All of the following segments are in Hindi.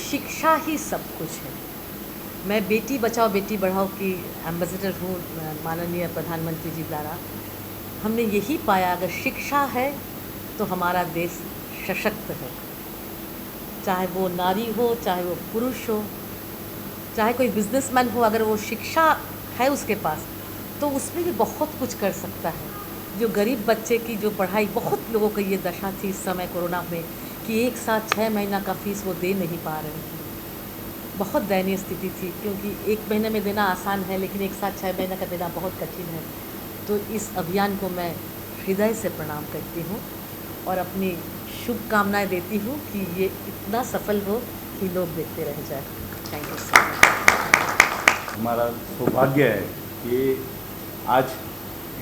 शिक्षा ही सब कुछ है। मैं बेटी बचाओ बेटी बढ़ाओ की एम्बेसडर हूँ माननीय प्रधानमंत्री जी द्वारा। हमने यही पाया अगर शिक्षा है तो हमारा देश सशक्त है, चाहे वो नारी हो, चाहे वो पुरुष हो, चाहे कोई बिजनेसमैन हो, अगर वो शिक्षा है उसके पास तो उसमें भी बहुत कुछ कर सकता है। जो गरीब बच्चे की जो पढ़ाई, बहुत लोगों की ये दशा थी इस समय कोरोना में कि एक साथ 6 महीना का फीस वो दे नहीं पा रहे थे। बहुत दयनीय स्थिति थी, क्योंकि एक महीने में देना आसान है लेकिन एक साथ 6 महीने का देना बहुत कठिन है। तो इस अभियान को मैं हृदय से प्रणाम करती हूँ और अपनी शुभकामनाएं देती हूँ कि ये इतना सफल हो कि लोग देखते रह जाए। Thank you so much. हमारा सौभाग्य है कि आज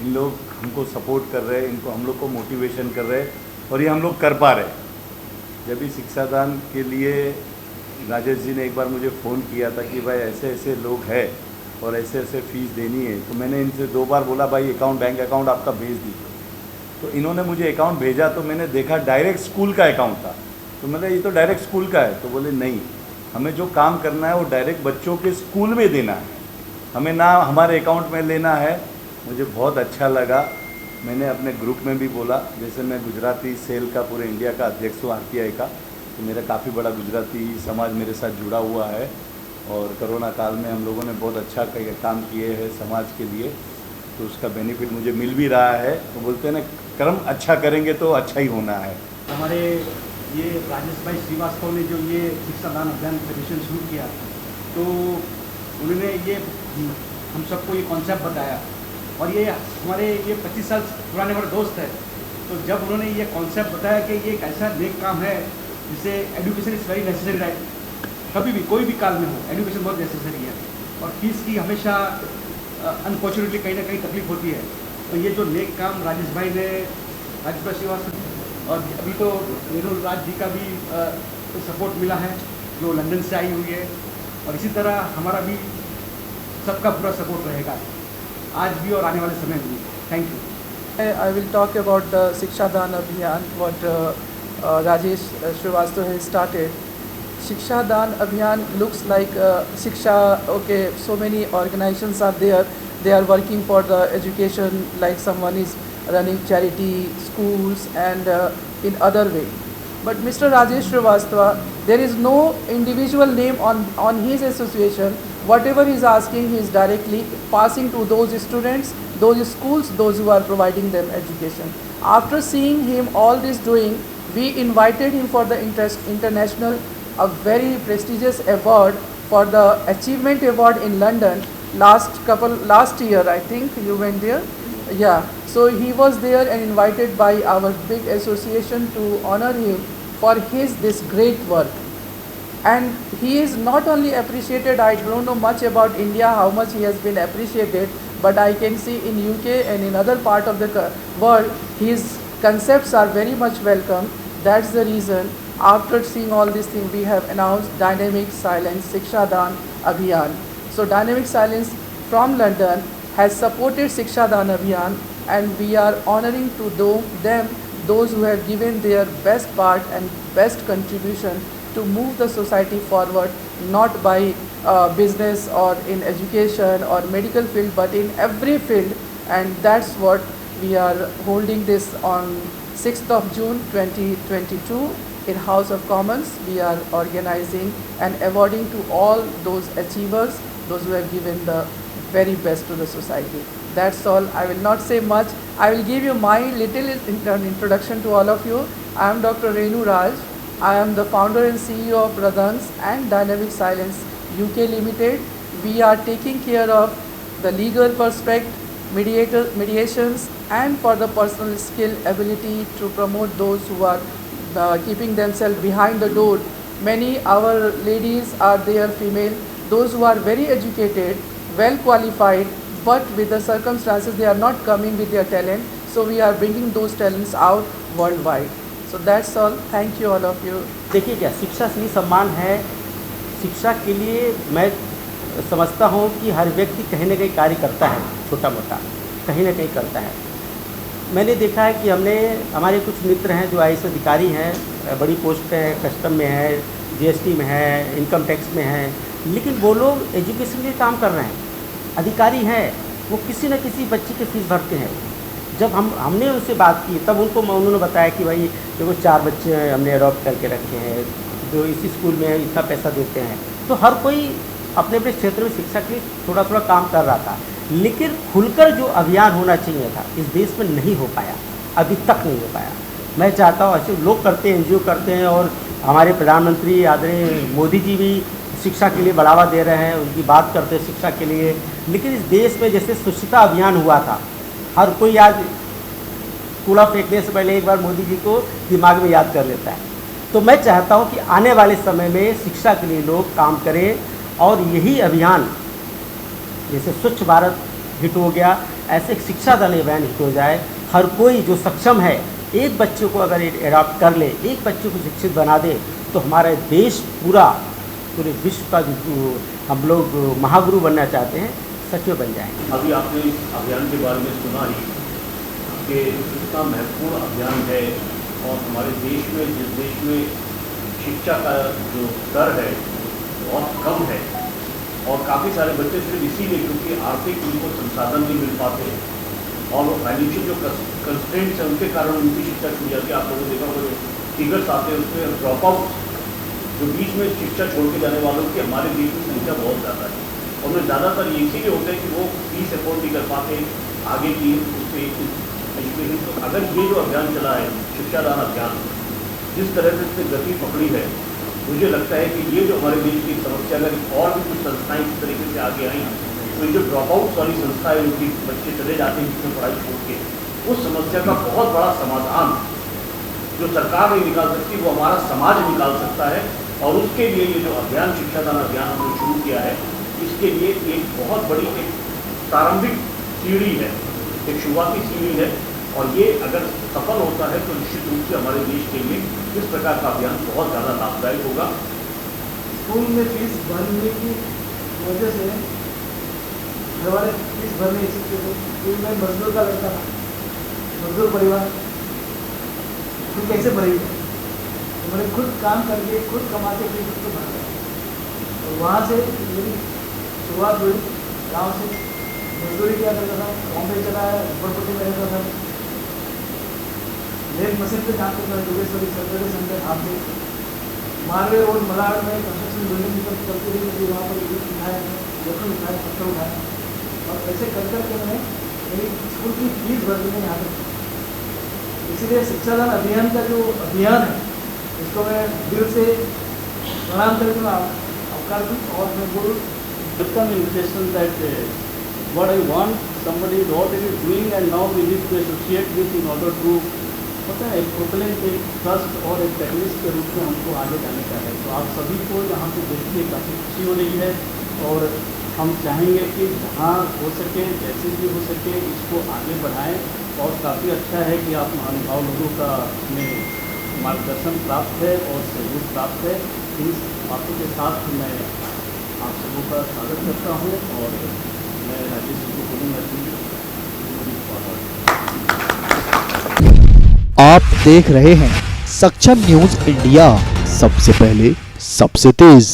इन लोग हमको सपोर्ट कर रहे हैं, इनको हम लोग को मोटिवेशन कर रहे हैं और ये हम लोग कर पा रहे हैं। जब भी शिक्षादान के लिए राजेश जी ने एक बार मुझे फ़ोन किया था कि भाई ऐसे ऐसे लोग हैं और ऐसे ऐसे फ़ीस देनी है, तो मैंने इनसे 2 बार बोला भाई बैंक अकाउंट आपका भेज दीजिए। तो इन्होंने मुझे अकाउंट भेजा तो मैंने देखा डायरेक्ट स्कूल का अकाउंट था। तो मैंने ये तो डायरेक्ट स्कूल का है। तो बोले नहीं, हमें जो काम करना है वो डायरेक्ट बच्चों के स्कूल में देना है, हमें ना हमारे अकाउंट में लेना है। मुझे बहुत अच्छा लगा। मैंने अपने ग्रुप में भी बोला, जैसे मैं गुजराती सेल का पूरे इंडिया का अध्यक्ष हूँ RTI का, तो मेरा काफ़ी बड़ा गुजराती समाज मेरे साथ जुड़ा हुआ है और कोरोना काल में हम लोगों ने बहुत अच्छा काम किए हैं समाज के लिए, तो उसका बेनिफिट मुझे मिल भी रहा है। तो बोलते हैं ना, कर्म अच्छा करेंगे तो अच्छा ही होना है। हमारे ये राजेश भाई श्रीवास्तव ने जो ये शिक्षादान अभियान फेडरेशन शुरू किया, तो उन्होंने ये हम सबको ये कॉन्सेप्ट बताया और ये हमारे ये 25 साल पुराने हमारे दोस्त हैं। तो जब उन्होंने ये कॉन्सेप्ट बताया कि ये एक ऐसा नेक काम है जिसे education is very necessary, right, कभी भी कोई भी काल में हो एजुकेशन बहुत नेसेसरी है और फीस की हमेशा अनफॉर्चुनेटली कहीं ना कहीं तकलीफ होती है। तो ये जो नेक काम राजेश भाई श्रीवास्तव और अभी तो नीरू राज जी का भी सपोर्ट मिला है जो लंदन से आई हुई है, और इसी तरह हमारा भी सबका पूरा सपोर्ट रहेगा आज भी और आने वाले समय में भी। Thank you. I will talk about the Shiksha Dan Abhiyan, what Rajesh Srivastava has started. Shiksha Dan Abhiyan looks like Shiksha, okay, so many organizations are there, they are working for the education, like someone is running charity, schools and in other way. But Mr. Rajesh Srivastava, there is no individual name on his association. Whatever he is asking, he is directly passing to those students, those schools, those who are providing them education. After seeing him all this doing, we invited him for the international, a very prestigious award for the Achievement Award in London last year, I think you went there. Yeah, so he was there and invited by our big association to honor him for this great work. And he is not only appreciated, I don't know much about India, how much he has been appreciated, but I can see in UK and in other part of the world, his concepts are very much welcome. That's the reason, after seeing all these things, we have announced Dynamic Silence Shiksha Dan Abhiyan. So Dynamic Silence from London has supported Shiksha Dan Abhiyan, and we are honoring to them, those who have given their best part and best contribution to move the society forward, not by business or in education or medical field, but in every field. And that's what we are holding this on 6th of June 2022 in House of Commons. We are organizing and awarding to all those achievers, those who have given the very best to the society. That's all. I will not say much. I will give you my little introduction to all of you. I am Dr. Renu Raj. I am the founder and CEO of Radhans and Dynamic Silence UK Limited. We are taking care of the legal perspective, mediations, and for the personal skill ability to promote those who are keeping themselves behind the door. Many our ladies are there, female, those who are very educated, well qualified, but with the circumstances they are not coming with their talent. So we are bringing those talents out worldwide. So that's all. Thank you all of you. देखिए क्या शिक्षा से सम्मान है। शिक्षा के लिए मैं समझता हूँ कि हर व्यक्ति कहीं ना कहीं कार्य करता है छोटा मोटा, कहीं ना कहीं करता है। मैंने देखा है कि हमारे कुछ मित्र हैं जो IAS अधिकारी हैं, बड़ी पोस्ट पे है, कस्टम में है, GST में है, इनकम टैक्स में है, लेकिन वो लोग एजुकेशन के लिए काम कर रहे हैं, अधिकारी हैं, वो किसी न किसी बच्चे की फ़ीस भरते हैं। जब हमने उनसे बात की तब उन्होंने बताया कि भाई देखो 4 बच्चे हमने अडॉप्ट करके रखे हैं जो इसी स्कूल में इतना पैसा देते हैं। तो हर कोई अपने अपने क्षेत्र में शिक्षा के लिए थोड़ा थोड़ा काम कर रहा था, लेकिन खुलकर जो अभियान होना चाहिए था इस देश में नहीं हो पाया, अभी तक नहीं हो पाया। मैं चाहता हूँ ऐसे लोग करते हैं, NGO करते हैं, और हमारे प्रधानमंत्री आदरणीय मोदी जी भी शिक्षा के लिए बढ़ावा दे रहे हैं, उनकी बात करते हैं शिक्षा के लिए। लेकिन इस देश में जैसे स्वच्छता अभियान हुआ था, हर कोई आज कूड़ा फेंकने से पहले एक बार मोदी जी को दिमाग में याद कर लेता है। तो मैं चाहता हूं कि आने वाले समय में शिक्षा के लिए लोग काम करें, और यही अभियान जैसे स्वच्छ भारत हिट हो गया, ऐसे शिक्षा दान अभियान हिट हो जाए। हर कोई जो सक्षम है, एक बच्चे को अगर एडॉप्ट कर ले, एक बच्चे को शिक्षित बना दे, तो हमारा देश पूरे विश्व का जो हम लोग महागुरु बनना चाहते हैं, सच में बन जाएंगे। अभी आपने इस अभियान के बारे में सुना ही कि कितना महत्वपूर्ण अभियान है, और हमारे देश में, जिस देश में शिक्षा का जो स्तर है बहुत कम है, और काफ़ी सारे बच्चे सिर्फ इसीलिए क्योंकि आर्थिक उनको संसाधन नहीं मिल पाते, और वो फाइनेंशियल जो कंस्ट्रेंट्स हैं उनके कारण उनकी शिक्षा छूट जाती है। आप लोगों ने देखा वो जो फिगर्स आते हैं उसमें ड्रॉप आउट जो बीच में शिक्षा छोड़ के जाने वालों की हमारे देश में संख्या बहुत ज़्यादा है, और उनमें ज़्यादातर ये इसीलिए होता है कि वो फीस अफोर्ड नहीं कर पाते आगे की उसके एजुकेशन। तो अगर ये जो अभियान चला है शिक्षादान अभियान, जिस तरह से इसने गति पकड़ी है, मुझे लगता है कि ये जो हमारे देश की समस्या, अगर और भी कुछ संस्थाएं इस तरीके से आगे आई, तो ये जो ड्रॉप आउट वाली संस्थाएं उनकी बच्चे चले जाते हैं जिसमें पढ़ाई छोड़ के, उस समस्या का बहुत बड़ा समाधान जो सरकार नहीं निकाल सकती वो हमारा समाज निकाल सकता है। और उसके लिए ये जो अभियान शिक्षादान अभियान हमने शुरू किया है, इसके लिए एक बहुत बड़ी एक प्रारंभिक सीढ़ी है, एक शुरुआती सीढ़ी है, और ये अगर सफल होता है तो निश्चित रूप से हमारे देश के लिए इस प्रकार का अभियान बहुत ज़्यादा लाभदायक होगा। स्कूल में फीस भरने की वजह से घर वाले फीस भर नहीं सकते थे। स्कूल में मजदूर का लड़का था, मजदूर परिवार, तो कैसे भरेगा? तो मैंने खुद काम करके खुद कमा के फीस उसको भरा, और वहाँ से मेरी शुरुआत हुई। गाँव से मजदूरी किया करता था, बॉम्बे चला है, ऊपरपट्टी में रहता था, लेट मशीन पे काम करता था, Yogeshwari Saturday Sunday half day, Marve road Malad में कंस्ट्रक्शन बिल्डिंग चलती रही, मुझे वहाँ पर ईट उठाए, जोखिम उठाए, पत्थर उठाए, और ऐसे कर करके मैंने मेरी स्कूल की फीस भर दी मैंने यहाँ तक। इसीलिए शिक्षादान अभियान का जो अभियान है, इसको मैं दिल से प्रणाम करके मैं अवकार दूँ, और मैं बोलूँ Become impression that what I want somebody is already doing, and now we need to associate this in order to पता है एक प्रोपेलेंट, एक ट्रस्ट और एक कैटलिस्ट के रूप में हमको आगे जाने का है। तो आप सभी को यहाँ पे देखिए काफ़ी खुशी हो रही है, और हम चाहेंगे कि जहाँ हो सके, जैसे भी हो सके, इसको आगे बढ़ाएं। और काफ़ी अच्छा है कि आप महानुभाव लोगों का में मार्गदर्शन प्राप्त है और सहयोग प्राप्त है। इन बातों के साथ मैं आप सबों का स्वागत करता हूँ, और मैं राजेश जी को बोलूँगा कि आप देख रहे हैं सक्षम न्यूज इंडिया, सबसे पहले सबसे तेज।